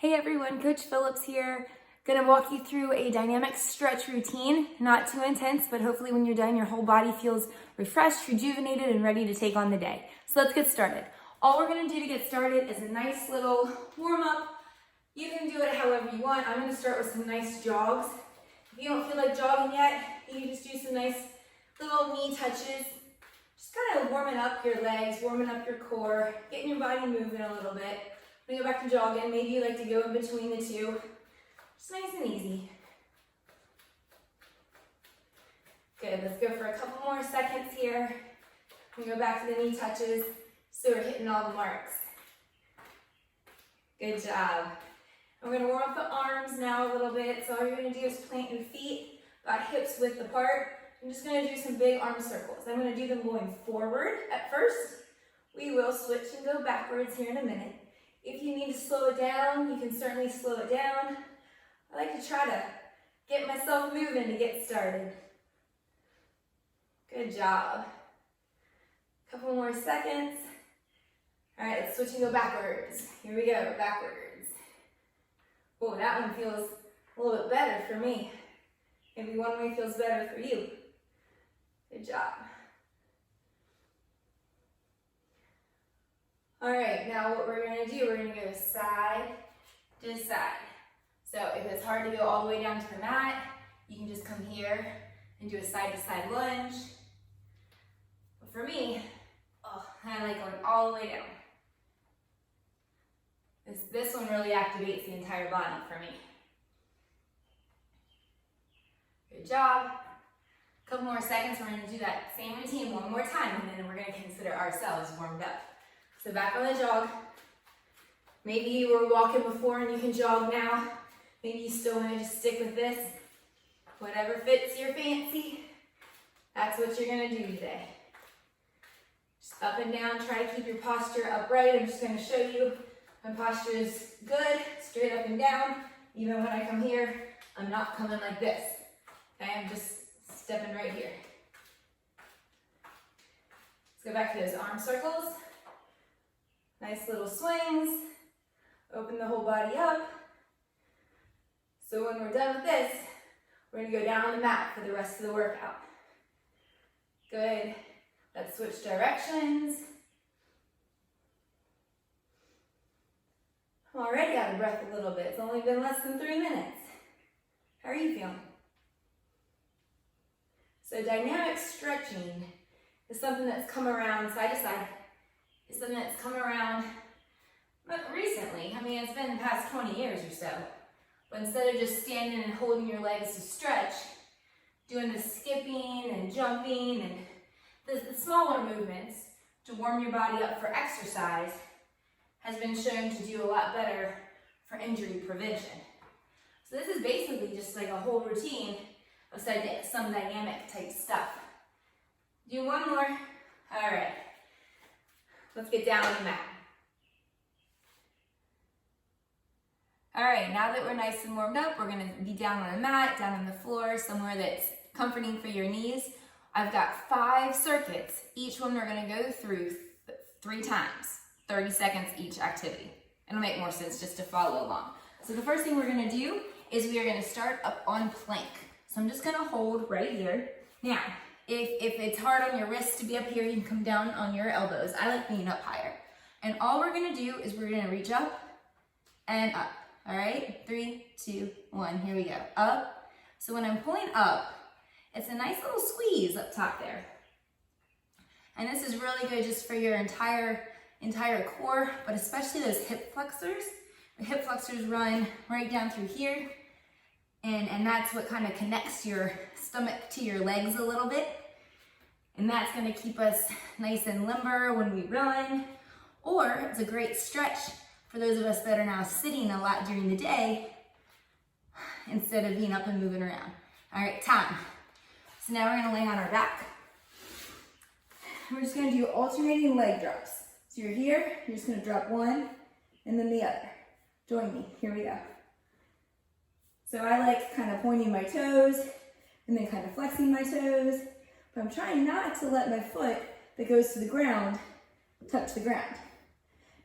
Hey everyone, Coach Phillips here. Gonna walk you through a dynamic stretch routine, not too intense, but hopefully when you're done, your whole body feels refreshed, rejuvenated, and ready to take on the day. So let's get started. All we're gonna do to get started is a nice little warm up. You can do it however you want. I'm gonna start with some nice jogs. If you don't feel like jogging yet, you can just do some nice little knee touches. Just kind of warming up your legs, warming up your core, getting your body moving a little bit. When you go back to jogging, maybe you like to go in between the two. Just nice and easy. Good, let's go for a couple more seconds here. We go back to the knee touches, so we're hitting all the marks. Good job. We're gonna warm up the arms now a little bit. So all you're gonna do is plant your feet about hips width apart. I'm just gonna do some big arm circles. I'm gonna do them going forward at first. We will switch and go backwards here in a minute. If you need to slow it down, you can certainly slow it down. I like to try to get myself moving to get started. Good job. Couple more seconds. All right, let's switch and go backwards. Here we go, backwards. Oh, that one feels a little bit better for me. Maybe one way feels better for you. Good job. All right, now what we're gonna do, we're gonna go side to side. So if it's hard to go all the way down to the mat, you can just come here and do a side to side lunge. But for me, I like going all the way down. This one really activates the entire body for me. Good job. A couple more seconds, we're gonna do that same routine one more time, and then we're gonna consider ourselves warmed up. So back on the jog. Maybe you were walking before and you can jog now. Maybe you still want to just stick with this. Whatever fits your fancy, that's what you're going to do today. Just up and down, try to keep your posture upright. I'm just going to show you my posture is good, straight up and down. Even when I come here, I'm not coming like this. Okay, I'm just stepping right here. Let's go back to those arm circles. Nice little swings, open the whole body up. So when we're done with this, we're gonna go down on the mat for the rest of the workout. Good, let's switch directions. I'm already out of breath a little bit. It's only been less than 3 minutes. How are you feeling? So dynamic stretching is something that's come around side to side. It's something that's come around recently. I mean, it's been the past 20 years or so. But instead of just standing and holding your legs to stretch, doing the skipping and jumping and the smaller movements to warm your body up for exercise has been shown to do a lot better for injury prevention. So this is basically just like a whole routine of some dynamic type stuff. Do one more. All right. Let's get down on the mat. All right, now that we're nice and warmed up, we're gonna be down on the mat, down on the floor, somewhere that's comforting for your knees. I've got 5 circuits. Each one we're gonna go through 3 times, 30 seconds each activity. It'll make more sense just to follow along. So the first thing we're gonna do is we are gonna start up on plank. So I'm just gonna hold right here. Now, if it's hard on your wrists to be up here, you can come down on your elbows. I like being up higher. And all we're gonna do is we're gonna reach up and up. All right, 3, 2, 1, here we go, up. So when I'm pulling up, it's a nice little squeeze up top there. And this is really good just for your entire core, but especially those hip flexors. The hip flexors run right down through here. And that's what kind of connects your stomach to your legs a little bit. And that's gonna keep us nice and limber when we run. Or it's a great stretch for those of us that are now sitting a lot during the day instead of being up and moving around. All right, time. So now we're gonna lay on our back. We're just gonna do alternating leg drops. So you're here, you're just gonna drop one and then the other. Join me, here we go. So I like kind of pointing my toes and then kind of flexing my toes, but I'm trying not to let my foot that goes to the ground touch the ground.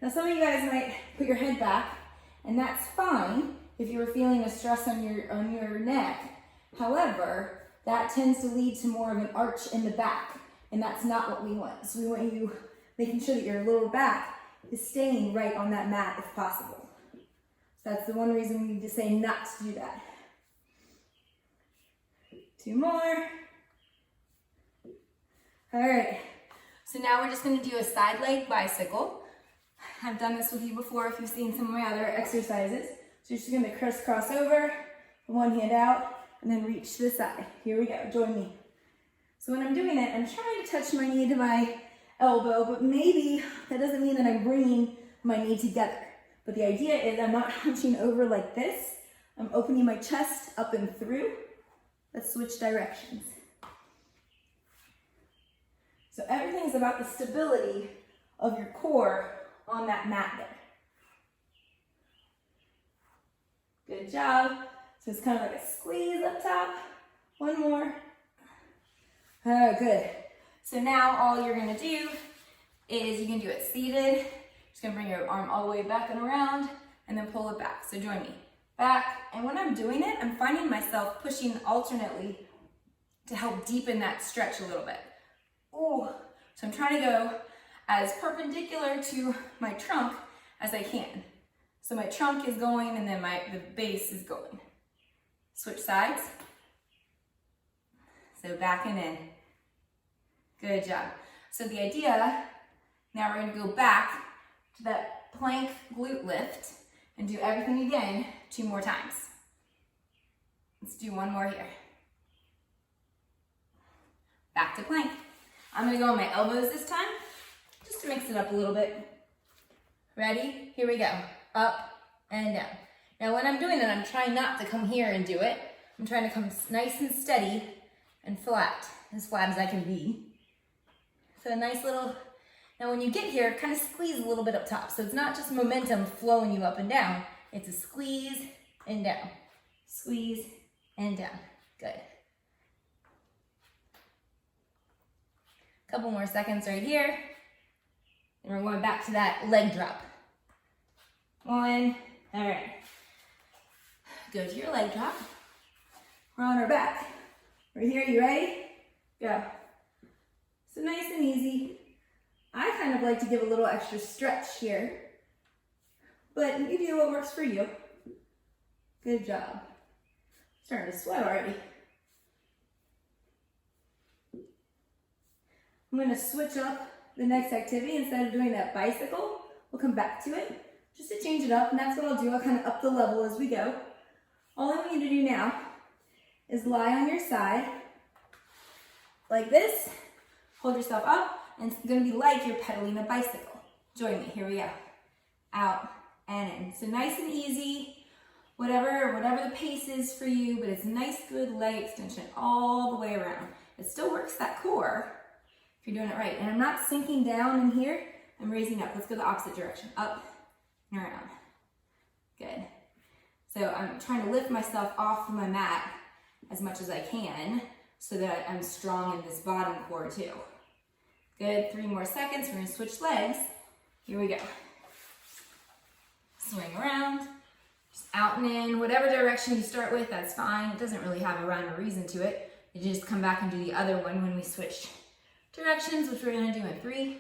Now some of you guys might put your head back And that's fine if you're feeling a stress on your neck. However, that tends to lead to more of an arch in the back, and that's not what we want. So we want you making sure that your lower back is staying right on that mat if possible. So that's the one reason we need to say not to do that. 2 more. All right, so now we're just gonna do a side leg bicycle. I've done this with you before if you've seen some of my other exercises. So you're just gonna crisscross over, one hand out, and then reach to the side. Here we go, join me. So when I'm doing it, I'm trying to touch my knee to my elbow, but maybe that doesn't mean that I'm bringing my knee together. But the idea is I'm not hunching over like this. I'm opening my chest up and through. Let's switch directions. So everything's about the stability of your core on that mat there. Good job. So it's kind of like a squeeze up top. One more. Oh, good. So now all you're gonna do is you can do it seated. Just gonna bring your arm all the way back and around and then pull it back. So join me. Back, and when I'm doing it, I'm finding myself pushing alternately to help deepen that stretch a little bit. Ooh. So I'm trying to go as perpendicular to my trunk as I can. So my trunk is going and then the base is going. Switch sides. So back and in. Good job. So the idea, now we're gonna go back to that plank glute lift and do everything again 2 more times. Let's do 1 more here. Back to plank. I'm gonna go on my elbows this time, just to mix it up a little bit. Ready? Here we go. Up and down. Now when I'm doing it, I'm trying not to come here and do it. I'm trying to come nice and steady and flat as I can be. So a nice little, now when you get here, kind of squeeze a little bit up top. So it's not just momentum flowing you up and down, it's a squeeze and down. Squeeze and down. Good. Couple more seconds right here. And we're going back to that leg drop. 1, all right. Go to your leg drop. We're on our back. We're here, you ready? Go. So nice and easy. I kind of like to give a little extra stretch here, but you do what works for you. Good job. Starting to sweat already. I'm gonna switch up the next activity. Instead of doing that bicycle, we'll come back to it just to change it up, and that's what I'll do. I'll kind of up the level as we go. All I want you to do now is lie on your side like this. Hold yourself up, and it's gonna be like you're pedaling a bicycle. Join me, here we go. Out and in. So nice and easy, whatever the pace is for you, but it's a nice, good leg extension all the way around. It still works that core if you're doing it right. And I'm not sinking down in here, I'm raising up. Let's go the opposite direction, up and around. Good. So I'm trying to lift myself off my mat as much as I can so that I'm strong in this bottom core too. Good, 3 more seconds. We're gonna switch legs. Here we go. Swing around, just out and in. Whatever direction you start with, that's fine. It doesn't really have a rhyme or reason to it. You just come back and do the other one when we switch directions, which we're gonna do in 3,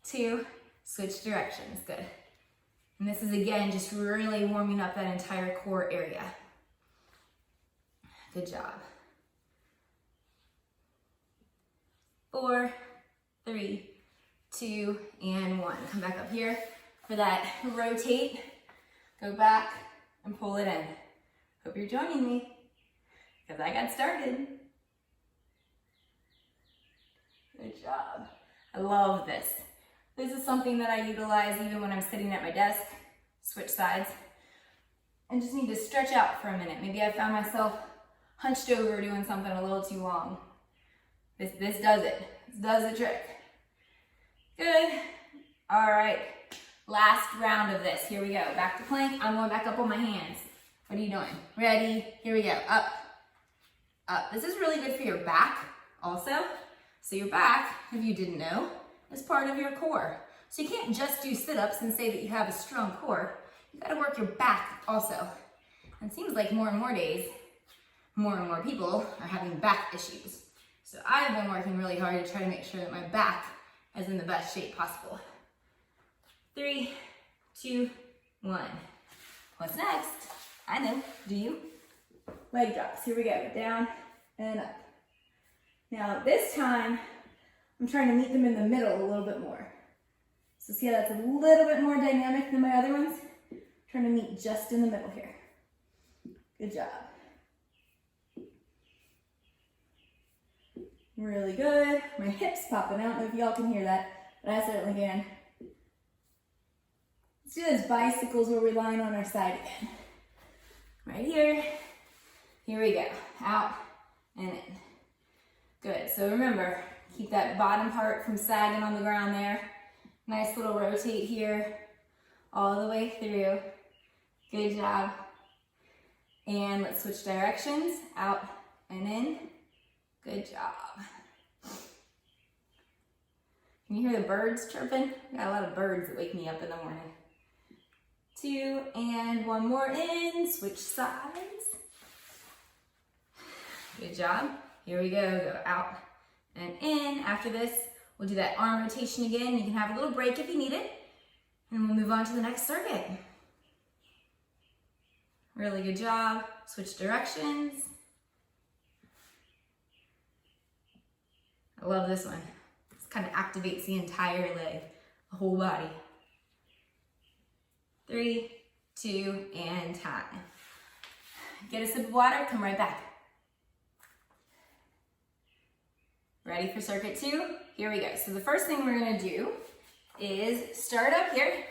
2, switch directions. Good. And this is, again, just really warming up that entire core area. Good job. 4, 3, 2, and 1. Come back up here for that rotate. Go back and pull it in. Hope you're joining me, because I got started. Good job. I love this. This is something that I utilize even when I'm sitting at my desk. Switch sides. And just need to stretch out for a minute. Maybe I found myself hunched over doing something a little too long. This does it. This does the trick. Good. All right. Last round of this. Here we go. Back to plank. I'm going back up on my hands. What are you doing? Ready? Here we go. Up. Up. This is really good for your back also. So your back, if you didn't know, is part of your core. So you can't just do sit-ups and say that you have a strong core. you gotta work your back also. And it seems like more and more days, more and more people are having back issues. So I've been working really hard to try to make sure that my back is in the best shape possible. 3, 2, 1. What's next? I know, do you? Leg drops, here we go, down and up. Now this time, I'm trying to meet them in the middle a little bit more. So see how that's a little bit more dynamic than my other ones? I'm trying to meet just in the middle here. Good job. Really good. My hips popping. I don't know if y'all can hear that, but I certainly can. Let's do those bicycles where we're lying on our side again. Right here. Here we go. Out and in. Good. So remember, keep that bottom part from sagging on the ground there. Nice little rotate here, all the way through. Good job. And let's switch directions. Out and in. Good job. Can you hear the birds chirping? Got a lot of birds that wake me up in the morning. 2 and 1 more in. Switch sides. Good job. Here we go. Go out and in. After this, we'll do that arm rotation again. You can have a little break if you need it. And we'll move on to the next circuit. Really good job. Switch directions. I love this one. This kind of activates the entire leg, the whole body. 3, 2, and time. Get a sip of water, come right back. Ready for circuit 2? Here we go. So the first thing we're gonna do is start up here.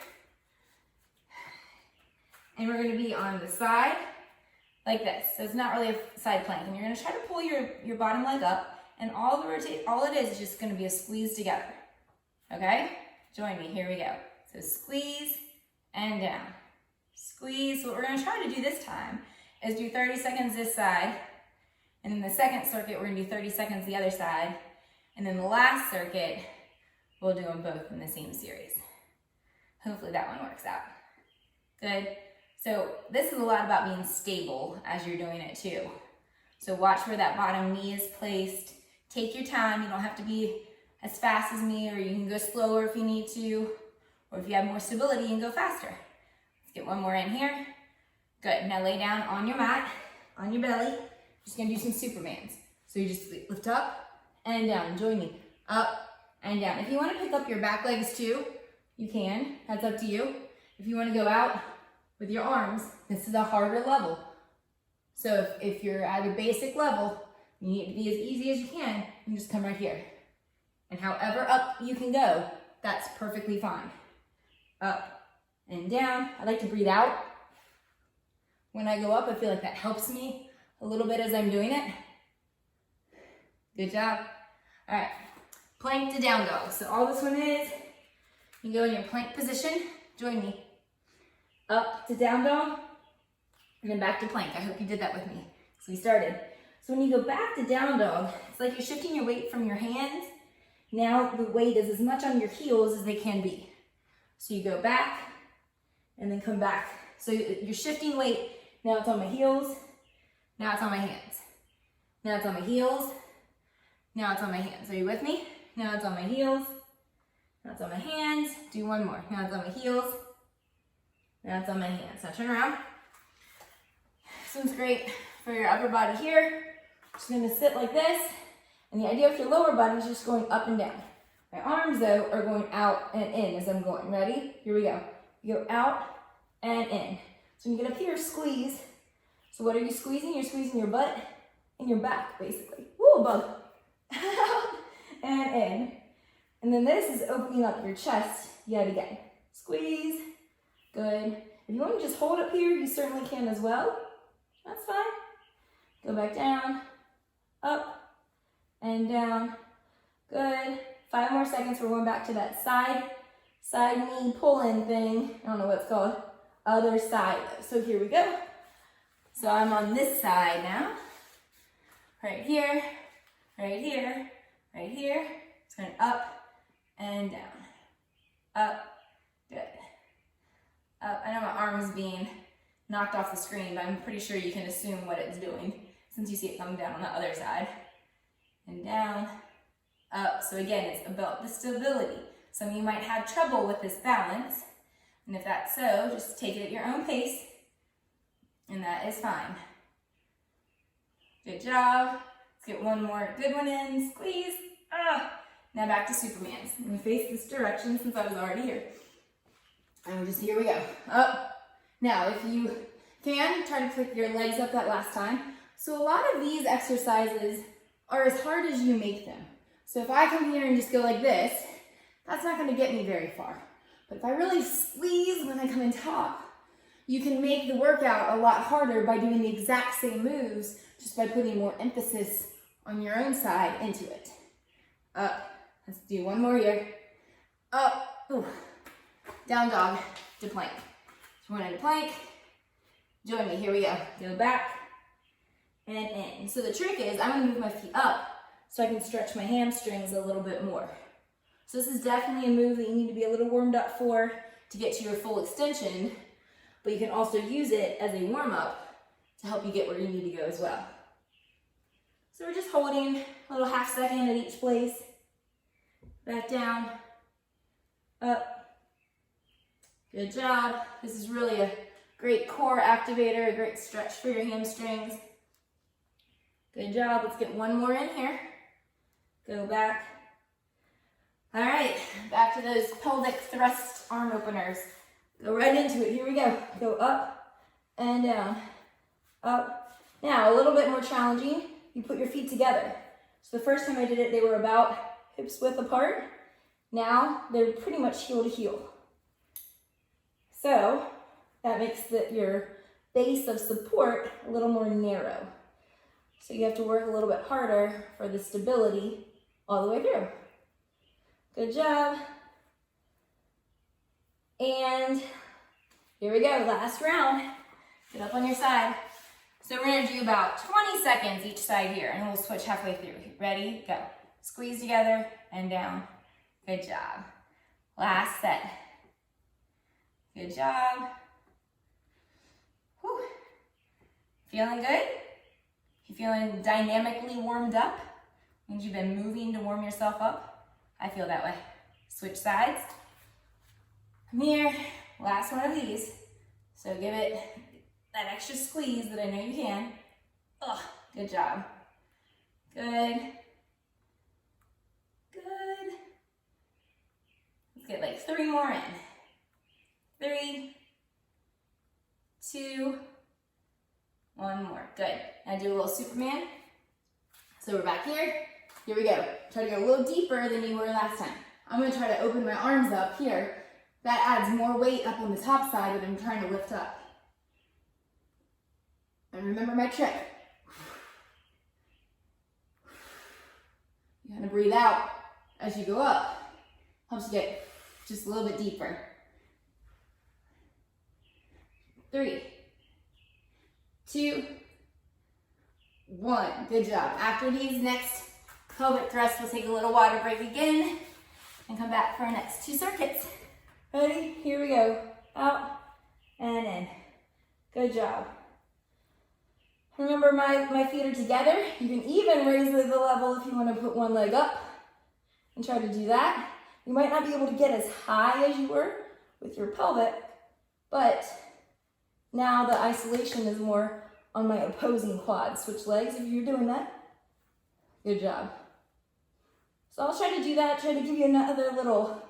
And we're gonna be on the side like this. So it's not really a side plank. And you're gonna try to pull your bottom leg up. And all it is just gonna be a squeeze together. Okay? Join me, here we go. So squeeze and down. Squeeze. So what we're gonna try to do this time is do 30 seconds this side. And then the second circuit, we're gonna do 30 seconds the other side. And then the last circuit, we'll do them both in the same series. Hopefully that one works out. Good. So this is a lot about being stable as you're doing it too. So watch where that bottom knee is placed. Take your time. You don't have to be as fast as me, or you can go slower if you need to, or if you have more stability, you can go faster. Let's get one more in here. Good. Now lay down on your mat, on your belly. Just gonna do some Supermans. So you just lift up and down. Join me. Up and down. If you want to pick up your back legs too, you can. That's up to you. If you want to go out with your arms, this is a harder level. So if you're at a basic level, you need to be as easy as you can and just come right here. And however up you can go, that's perfectly fine. Up and down. I like to breathe out. When I go up, I feel like that helps me a little bit as I'm doing it. Good job. All right, plank to down dog. So all this one is, you go in your plank position. Join me. Up to down dog, and then back to plank. I hope you did that with me. So we started. So when you go back to down dog, it's like you're shifting your weight from your hands. Now the weight is as much on your heels as they can be. So you go back and then come back. So you're shifting weight. Now it's on my heels. Now it's on my hands. Now it's on my heels. Now it's on my hands. Are you with me? Now it's on my heels. Now it's on my hands. Do one more. Now it's on my heels. Now it's on my hands. Now turn around. This one's great for your upper body here. Just gonna sit like this. And the idea with your lower body is just going up and down. My arms though are going out and in as I'm going. Ready? Here we go. You go out and in. So when you get up here, squeeze. So what are you squeezing? You're squeezing your butt and your back, basically. Woo, bug. Out and in. And then this is opening up your chest yet again. Squeeze. Good. If you want to just hold up here, you certainly can as well. That's fine. Go back down, up, and down. Good. 5 more seconds. We're going back to that side knee pull-in thing. I don't know what it's called. Other side. So here we go. So I'm on this side now. Right here, right here, right here. It's going up and down. Up. Good. up. I know my arm is being knocked off the screen, but I'm pretty sure you can assume what it's doing since you see it coming down on the other side. And down, up. So again, it's about the stability. Some of you might have trouble with this balance, and if that's so, just take it at your own pace, and that is fine. Good job. Let's get one more good one in. Squeeze. Now back to Superman's. I'm gonna face this direction since I was already here. And here we go. Up. Now, if you can, try to pick your legs up that last time. So a lot of these exercises are as hard as you make them. So if I come here and just go like this, that's not gonna get me very far. But if I really squeeze when I come in top, you can make the workout a lot harder by doing the exact same moves, just by putting more emphasis on your own side into it. Up. Let's do one more here. Up. Ooh. Down dog to plank. So we're into plank. Join me. Here we go. Go back and in. So the trick is I'm going to move my feet up so I can stretch my hamstrings a little bit more. So this is definitely a move that you need to be a little warmed up for to get to your full extension, but you can also use it as a warm-up to help you get where you need to go as well. So we're just holding a little half second at each place. Back down, up. Good job. This is really a great core activator, a great stretch for your hamstrings. Good job. Let's get one more in here. Go back. All right, back to those pelvic thrust arm openers. Go right into it. Here we go. Go up and down, up. Now, a little bit more challenging. You put your feet together. So the first time I did it, they were about hips width apart. Now, they're pretty much heel to heel. So that makes your base of support a little more narrow. So you have to work a little bit harder for the stability all the way through. Good job. And here we go, last round. Get up on your side. So we're gonna do about 20 seconds each side here, and we'll switch halfway through. Ready? Go. Squeeze together and down. Good job. Last set. Good job. Whew. Feeling good? You feeling dynamically warmed up? Means you've been moving to warm yourself up? I feel that way. Switch sides. Come here. Last one of these. So give it that extra squeeze that I know you can. Oh, good job. Good. Good. Let's get like 3 more in. 3, 2, 1 more. Good. Now do a little Superman. So we're back here. Here we go. Try to go a little deeper than you were last time. I'm going to try to open my arms up here. That adds more weight up on the top side that I'm trying to lift up. And remember my trick. You kind of breathe out as you go up. Helps you get just a little bit deeper. 3, 2, 1. Good job. After these next pelvic thrusts, we'll take a little water break again and come back for our next 2 circuits. Ready? Here we go. Out and in. Good job. Remember, my feet are together. You can even raise the level if you want to put one leg up and try to do that. You might not be able to get as high as you were with your pelvic, but now the isolation is more on my opposing quad. Switch legs if you're doing that. Good job. So I'll try to do that, try to give you another little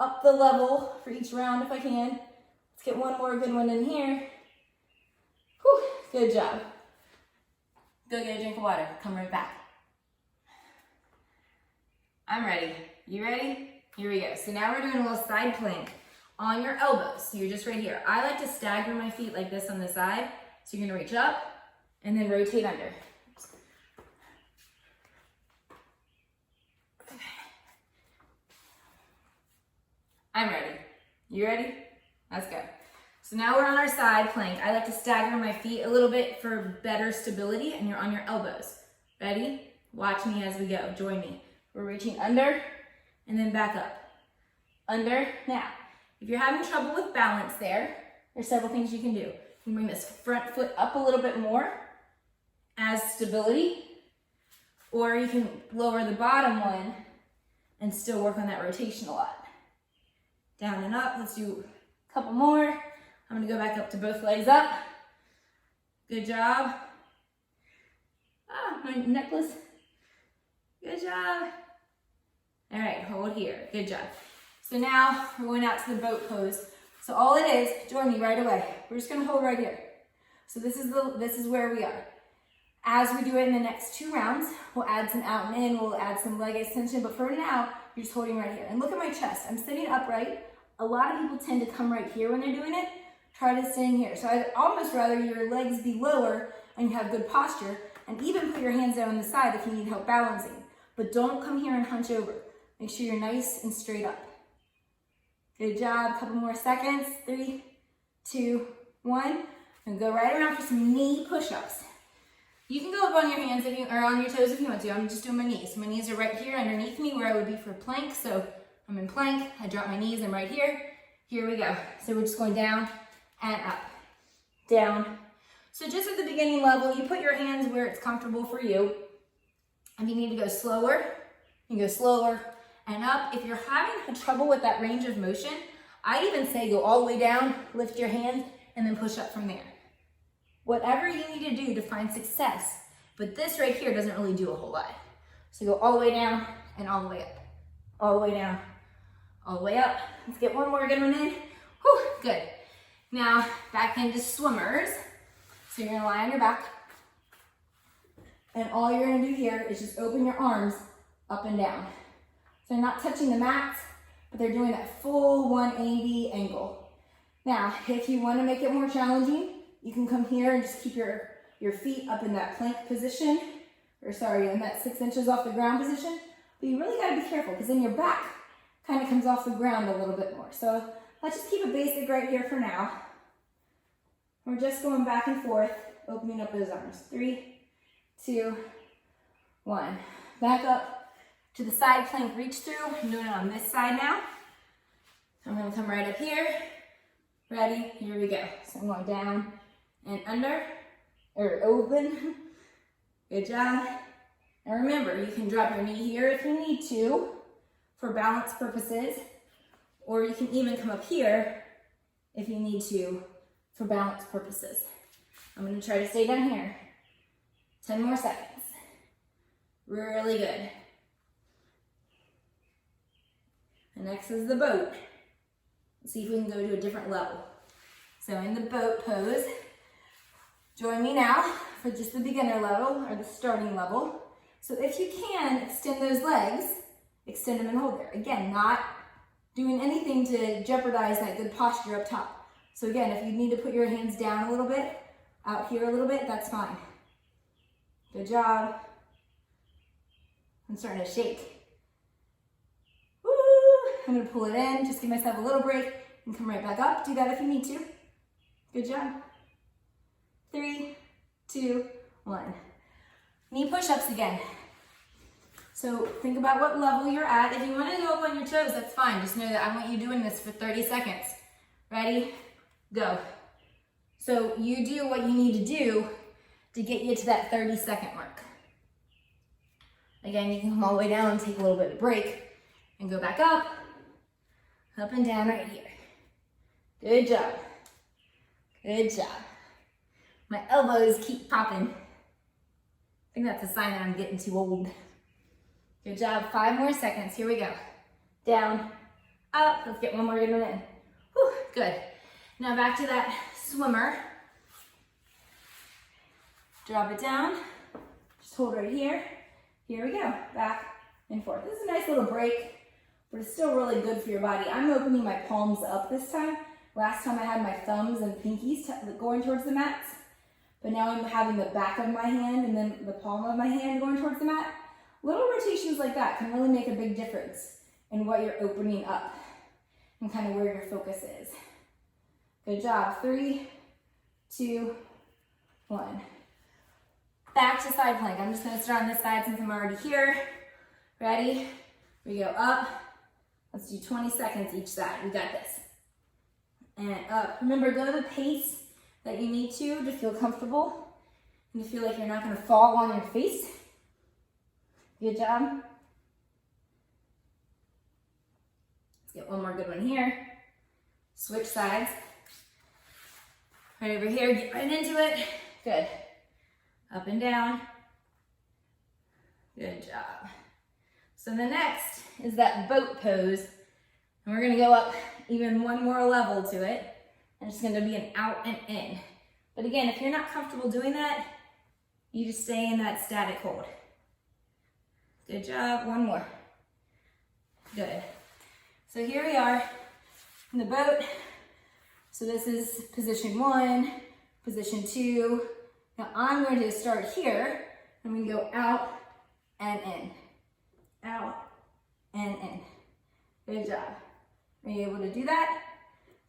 up the level for each round if I can. Let's get one more good one in here. Whew, good job. Go get a drink of water, come right back. I'm ready. You ready? Here we go. So now we're doing a little side plank on your elbows. So you're just right here. I like to stagger my feet like this on the side. So you're gonna reach up and then rotate under. I'm ready. You ready? Let's go. So now we're on our side plank. I like to stagger my feet a little bit for better stability, and you're on your elbows. Ready? Watch me as we go. Join me. We're reaching under and then back up. Under. Now, if you're having trouble with balance there, There's several things you can do. You can bring this front foot up a little bit more as stability, or you can lower the bottom one and still work on that rotation a lot. Down and up, let's do a couple more. I'm gonna go back up to both legs up. Good job. Ah, my necklace. Good job. All right, hold here, good job. So now we're going out to the boat pose. So all it is, join me right away. We're just gonna hold right here. So this is where we are. As we do it in the next 2 rounds, we'll add some out and in, we'll add some leg extension, but for now, you're just holding right here. And look at my chest, I'm sitting upright. A lot of people tend to come right here when they're doing it. Try to stay in here. So I'd almost rather your legs be lower and you have good posture, and even put your hands down on the side if you need help balancing. But don't come here and hunch over. Make sure you're nice and straight up. Good job, couple more seconds. 3, 2, 1. And go right around for some knee push-ups. You can go up on your hands if you, or on your toes if you want to. I'm just doing my knees. My knees are right here underneath me where I would be for plank. So I'm in plank, I drop my knees, I'm right here. Here we go. So we're just going down and up, down. So just at the beginning level, you put your hands where it's comfortable for you. If you need to go slower, you can go slower and up. If you're having trouble with that range of motion, I even say go all the way down, lift your hands, and then push up from there. Whatever you need to do to find success, but this right here doesn't really do a whole lot. So go all the way down and all the way up. All the way down, all the way up. Let's get one more good one in. Whew, good. Now back into swimmers. So you're gonna lie on your back. And all you're gonna do here is just open your arms up and down. So they're not touching the mat, but they're doing that full 180 angle. Now, if you wanna make it more challenging, you can come here and just keep your feet up in that plank position, or sorry, in that 6 inches off the ground position. But you really gotta be careful because then your back kind of comes off the ground a little bit more. So let's just keep it basic right here for now. We're just going back and forth, opening up those arms. 3, 2, 1. Back up to the side plank reach through. I'm doing it on this side now. I'm gonna come right up here. Ready? Here we go. So I'm going down and under, or open. Good job. And remember, you can drop your knee here if you need to for balance purposes, or you can even come up here if you need to for balance purposes. I'm gonna try to stay down here. 10 more seconds. Really good. And next is the boat. Let's see if we can go to a different level. So in the boat pose, join me now for just the beginner level or the starting level. So if you can, extend those legs, extend them and hold there. Again, not doing anything to jeopardize that good posture up top. So again, if you need to put your hands down a little bit, out here a little bit, that's fine. Good job. I'm starting to shake. Woo! I'm gonna pull it in, just give myself a little break and come right back up. Do that if you need to. Good job. 3, 2, 1. Knee push-ups again. So think about what level you're at. If you want to go up on your toes, that's fine. Just know that I want you doing this for 30 seconds. Ready? Go. So you do what you need to do to get you to that 30-second mark. Again, you can come all the way down and take a little bit of break and go back up and down right here. Good job. Good job. My elbows keep popping. I think that's a sign that I'm getting too old. Good job. 5 more seconds. Here we go. Down, up. Let's get one more good one in. Whew, good. Now back to that swimmer. Drop it down. Just hold right here. Here we go. Back and forth. This is a nice little break, but it's still really good for your body. I'm opening my palms up this time. Last time I had my thumbs and pinkies going towards the mats, but now I'm having the back of my hand and then the palm of my hand going towards the mat. Little rotations like that can really make a big difference in what you're opening up and kind of where your focus is. Good job. 3, 2, 1. Back to side plank. I'm just going to start on this side since I'm already here. Ready? We go up. Let's do 20 seconds each side. We got this. and up. Remember, go to the pace that you need to feel comfortable and to feel like you're not gonna fall on your face. Good job. Let's get one more good one here. Switch sides. Right over here, get right into it. Good. Up and down. Good job. So the next is that boat pose. And we're gonna go up even one more level to it. And it's gonna be an out and in. But again, if you're not comfortable doing that, you just stay in that static hold. Good job, one more. Good. So here we are in the boat. So this is position 1, position 2. Now I'm going to start here. I'm going to go out and in. Out and in. Good job. Are you able to do that?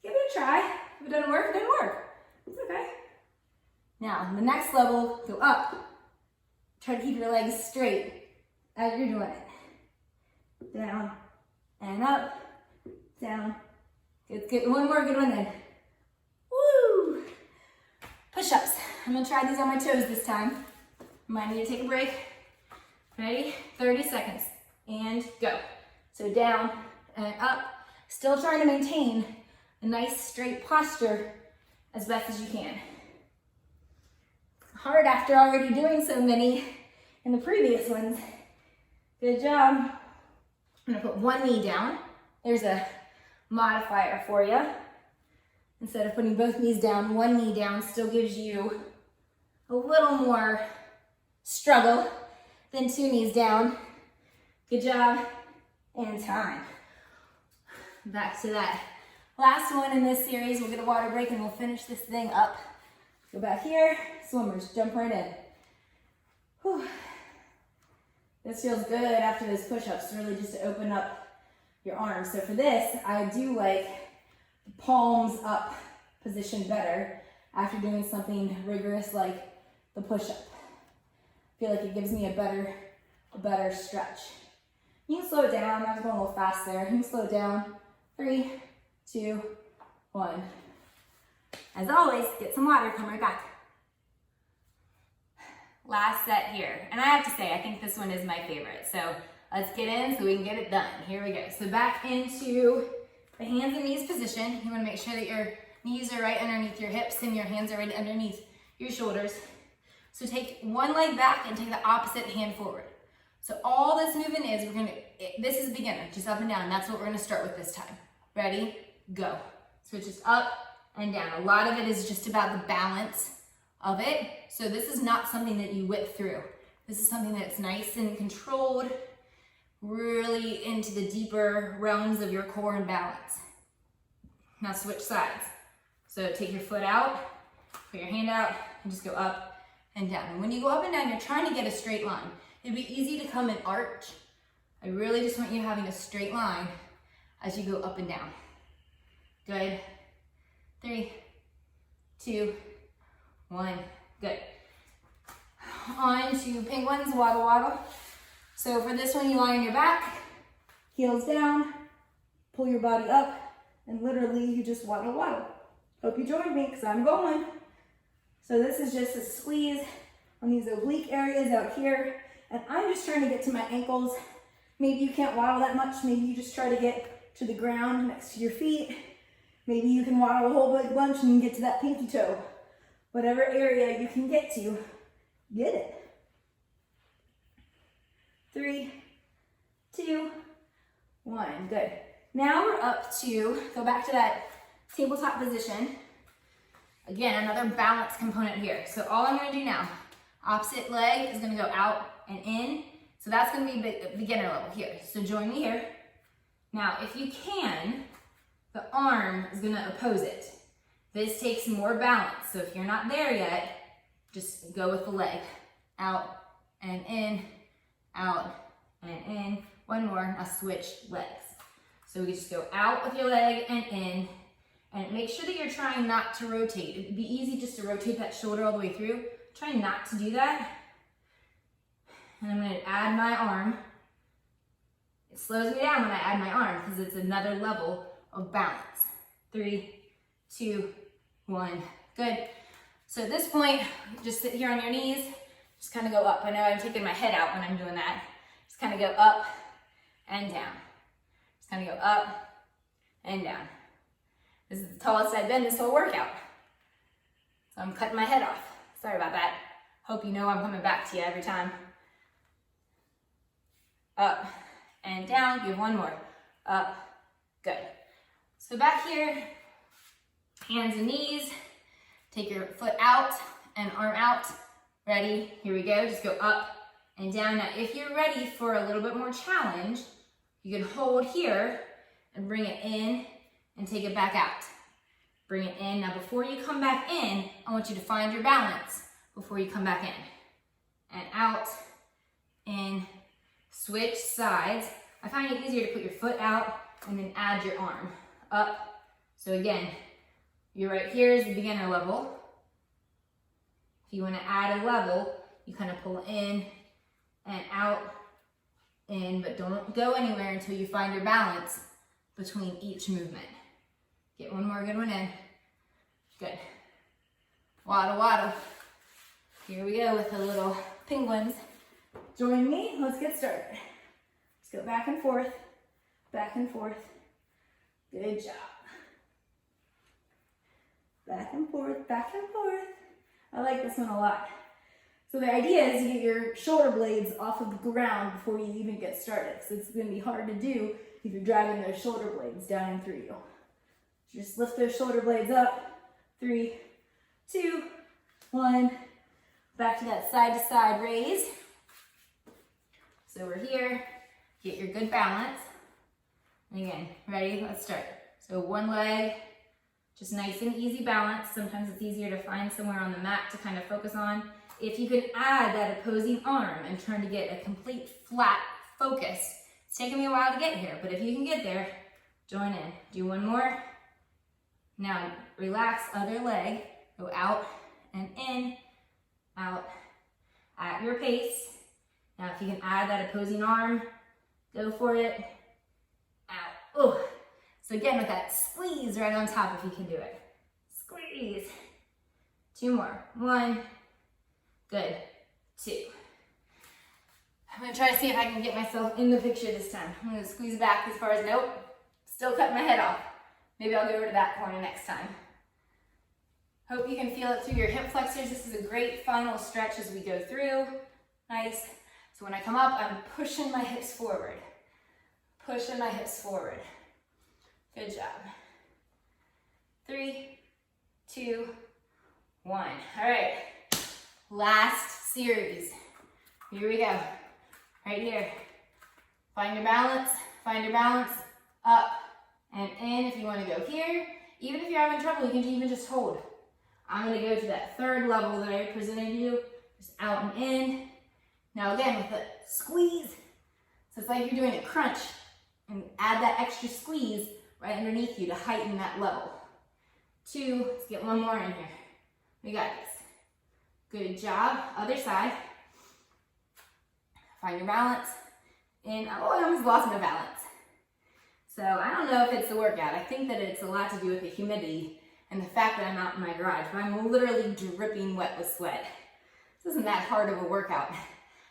Give it a try. If it doesn't work, it doesn't work. It's okay. Now, the next level, go up. Try to keep your legs straight as you're doing it. Down and up, down. Good. One more good one then. Woo! Push-ups. I'm gonna try these on my toes this time. Might need to take a break. Ready? 30 seconds. And go. So down and up. Still trying to maintain a nice straight posture as best as you can. Hard after already doing so many in the previous ones. Good job. I'm gonna put one knee down. There's a modifier for you. Instead of putting both knees down, one knee down still gives you a little more struggle than two knees down. Good job, and time. Back to that last one in this series. We'll get a water break and we'll finish this thing up. Go back here, swimmers, jump right in. Whew. This feels good after those push-ups, really just to open up your arms. So for this, I do like the palms up position better after doing something rigorous like the push-up. I feel like it gives me a better stretch. You can slow it down. I was going a little fast there. You can slow it down. 3, 2, 1. As always, get some water, come right back. Last set here. And I have to say, I think this one is my favorite. So let's get in so we can get it done. Here we go. So back into the hands and knees position. You want to make sure that your knees are right underneath your hips and your hands are right underneath your shoulders. So take one leg back and take the opposite hand forward. So all this movement is, this is beginner, just up and down. That's what we're gonna start with this time. Ready, go. So it's just up and down. A lot of it is just about the balance of it. So this is not something that you whip through. This is something that's nice and controlled, really into the deeper realms of your core and balance. Now switch sides. So take your foot out, put your hand out, and just go up and down. And when you go up and down, you're trying to get a straight line. It'd be easy to come and arch. I really just want you having a straight line as you go up and down. Good. 3, 2, 1. Good. On to penguins, waddle, waddle. So for this one, you lie on your back, heels down, pull your body up, and literally you just waddle, waddle. Hope you join me because I'm going. So this is just a squeeze on these oblique areas out here. And I'm just trying to get to my ankles. Maybe you can't waddle that much. Maybe you just try to get to the ground next to your feet. Maybe you can waddle a whole big bunch and get to that pinky toe. Whatever area you can get to, get it. 3, 2, 1, good. Now we're up to, go back to that tabletop position. Again, another balance component here. So all I'm gonna do now, opposite leg is gonna go out and in. So that's gonna be beginner level here. So join me here. Now, if you can, the arm is gonna oppose it. This takes more balance. So if you're not there yet, just go with the leg. Out and in, out and in. One more, now switch legs. So we just go out with your leg and in. And make sure that you're trying not to rotate. It'd be easy just to rotate that shoulder all the way through. Try not to do that. And I'm gonna add my arm. It slows me down when I add my arm because it's another level of balance. 3, 2, 1. Good. So at this point, just sit here on your knees, just kind of go up. I know I'm taking my head out when I'm doing that. Just kind of go up and down. Just kind of go up and down. This is the tallest I've been this whole workout. So I'm cutting my head off. Sorry about that. Hope you know I'm coming back to you every time. Up and down. Give one more. Up. Good. So back here, hands and knees. Take your foot out and arm out. Ready? Here we go. Just go up and down. Now, if you're ready for a little bit more challenge, you can hold here and bring it in and take it back out. Bring it in. Now, before you come back in, I want you to find your balance before you come back in. And out, in, switch sides. I find it easier to put your foot out and then add your arm. Up. So again, you're right here is the beginner level. If you want to add a level, you kind of pull in and out, in, but don't go anywhere until you find your balance between each movement. Get one more good one in. Good. Waddle, waddle. Here we go with the little penguins. Join me. Let's get started. Let's go back and forth, back and forth. Good job. Back and forth, back and forth. I like this one a lot. So the idea is to get your shoulder blades off of the ground before you even get started. So it's going to be hard to do if you're dragging those shoulder blades down and through you. Just lift those shoulder blades up. 3, 2, 1. Back to that side to side raise. So we're here. Get your good balance. And again, ready? Let's start. So one leg. Just nice and easy balance. Sometimes it's easier to find somewhere on the mat to kind of focus on. If you can add that opposing arm and trying to get a complete flat focus. It's taken me a while to get here, but if you can get there, join in. Do one more. Now relax other leg. Go out and in, out at your pace. Now if you can add that opposing arm, go for it. Out. Oh. So again, with that squeeze right on top, if you can do it. Squeeze. 2 more. 1. Good. 2. I'm going to try to see if I can get myself in the picture this time. I'm going to squeeze back as far as, nope, still cutting my head off. Maybe I'll go over to that corner next time. Hope you can feel it through your hip flexors. This is a great final stretch as we go through. Nice. So when I come up, I'm pushing my hips forward. Pushing my hips forward. Good job. 3, 2, 1. All right, last series. Here we go. Right here. Find your balance, up and in if you want to go here. Even if you're having trouble, you can even just hold. I'm going to go to that third level that I presented you, just out and in. Now again, with the squeeze, so it's like you're doing a crunch, and add that extra squeeze right underneath you to heighten that level. 2, let's get one more in here. We got this. Good job. Other side. Find your balance. And oh, I almost lost my balance. So I don't know if it's the workout. I think that it's a lot to do with the humidity and the fact that I'm out in my garage, but I'm literally dripping wet with sweat. This isn't that hard of a workout.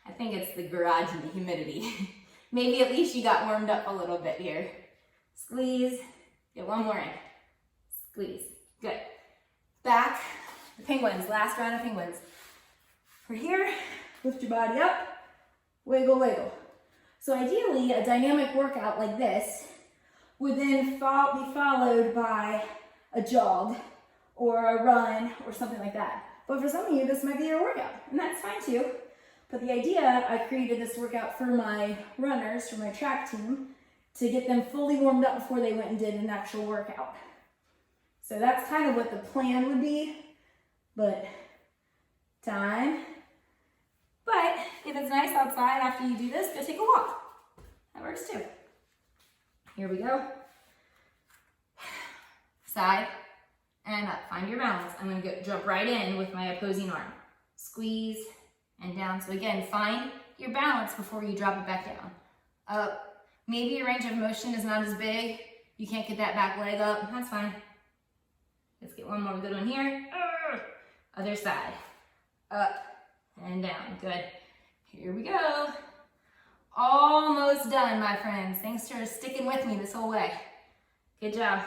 I think it's the garage and the humidity. Maybe at least you got warmed up a little bit here. Squeeze. Get one more in. Squeeze. Good. Back. The penguins. Last round of penguins. For here, lift your body up. Wiggle, wiggle. So ideally, a dynamic workout like this would then be followed by a jog or a run or something like that. But for some of you, this might be your workout, and that's fine too. But the idea, I created this workout for my runners, for my track team, to get them fully warmed up before they went and did an actual workout. So that's kind of what the plan would be, but time. But if it's nice outside after you do this, go take a walk. That works too. Here we go. Side and up. Find your balance. I'm going to jump right in with my opposing arm. Squeeze and down. So again, find your balance before you drop it back down. Up. Maybe your range of motion is not as big. You can't get that back leg up. That's fine. get one more good one here. Other side. Up and down. Good. Here we go. Almost done, my friends. Thanks for sticking with me this whole way. Good job.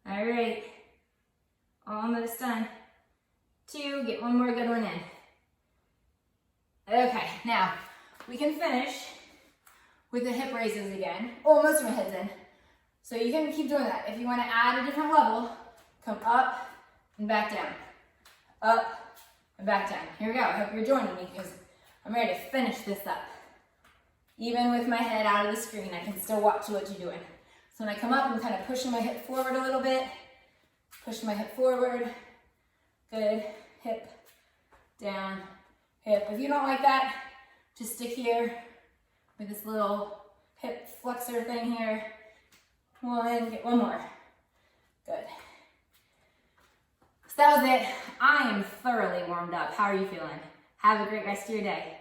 All right. Almost done. 2, get one more good one in. Okay, now we can finish with the hip raises again. Oh, most of my head's in. So you can keep doing that. If you want to add a different level, come up and back down. Up and back down. Here we go. I hope you're joining me because I'm ready to finish this up. Even with my head out of the screen, I can still watch what you're doing. So when I come up, I'm kind of pushing my hip forward a little bit. Pushing my hip forward. Good. Hip, down, hip. If you don't like that, just stick here with this little hip flexor thing here. 1, get one more. Good. So that was it. I am thoroughly warmed up. How are you feeling? Have a great rest of your day.